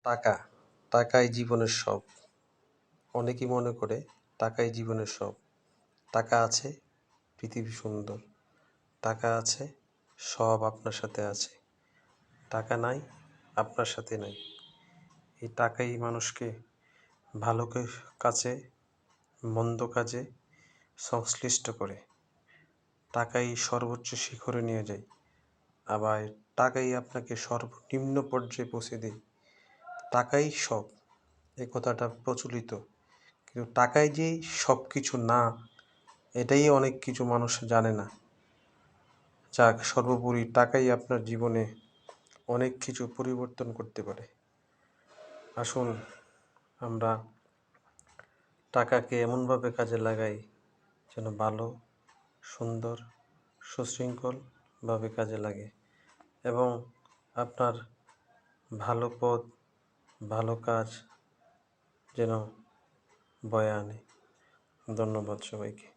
টাকা, টাকাই জীবনের সব। অনেকেই মনে করে টাকাই জীবনের সব। টাকা আছে, পৃথিবী সুন্দর। টাকা আছে, সব আপনার সাথে আছে। টাকা নাই, আপনার সাথে নাই। এই টাকাই মানুষকে ভালো কাজে, মন্দ কাজে সংশ্লিষ্ট করে। টাকাই সর্বোচ্চ শিখরে নিয়ে যায়। আবার টাকাই আপনাকে সর্বনিম্ন পর্যায়ে পৌঁছে দেয়। টাকাই সব, এই কথাটা প্রচলিত। কিন্তু টাকাই যে সব কিছু না, এটাই অনেক কিছু মানুষ জানে না। যাক, সর্বোপরি টাকাই আপনার জীবনে অনেক কিছু পরিবর্তন করতে পারে। আসুন আমরা টাকাকে এমনভাবে কাজে লাগাই যেন ভালো, সুন্দর, সুশৃঙ্খলভাবে কাজে লাগে এবং আপনার ভালো পথ, ভালো কাজ যেন বয়ে আনে। ধন্যবাদ সবাইকে।